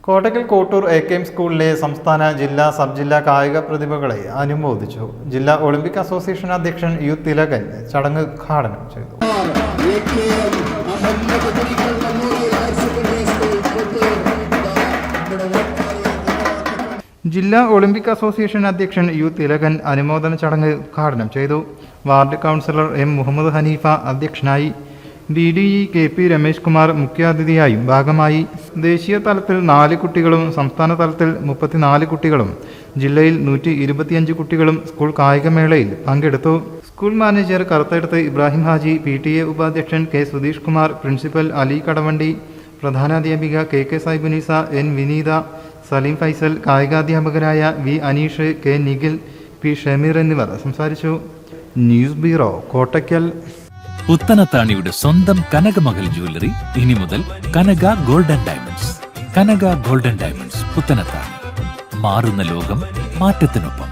കോട്ടക്കൽ കോട്ടൂർ എ.കെ.എം. സ്കൂളിലെ സംസ്ഥാന, ജില്ലാ, സബ് ജില്ലാ കായിക പ്രതിഭകളെ അനുമോദിച്ചു. ജില്ലാ ഒളിമ്പിക് അസോസിയേഷൻ അധ്യക്ഷൻ യു തിലകൻ ചടങ്ങ് ഉദ്ഘാടനം ചെയ്തു. ജില്ലാ ഒളിമ്പിക് അസോസിയേഷൻ അധ്യക്ഷൻ യു തിലകൻ അനുമോദന ചടങ്ങ് ഉദ്ഘാടനം ചെയ്തു. Ward councillor M Muhammad Hanifa അധ്യക്ഷനായി. DDE KP രമേശ് കുമാർ മുഖ്യാതിഥിയായും ഭാഗമായി. ദേശീയ തലത്തിൽ 4 കുട്ടികളും സംസ്ഥാന തലത്തിൽ 34 കുട്ടികളും ജില്ലയിൽ 125 കുട്ടികളും സ്കൂൾ കായികമേളയിൽ പങ്കെടുത്തു. School manager Karuthedath Ibrahim Haji, PTA ഉപാധ്യക്ഷൻ K. സുധീഷ് കുമാർ, പ്രിൻസിപ്പൽ അലി കടവണ്ടി, പ്രധാനാധ്യാപിക KK സായിബുനീസ, N. വിനീത, സലീം ഫൈസൽ, കായികാധ്യാപകരായ V. Aneesh, K. Nikhil, P. Shameer എന്നിവർ സംസാരിച്ചു. News bureau, Kottakkal. പുത്തനത്താണിയുടെ സ്വന്തം കനകമകൽ ജ്വല്ലറി ഇനി മുതൽ കനക ഗോൾഡൻ ഡയമണ്ട്സ്. കനക ഗോൾഡൻ ഡയമണ്ട്സ്, പുത്തനത്താണി. മാറുന്ന ലോകം, മാറ്റത്തിനൊപ്പം.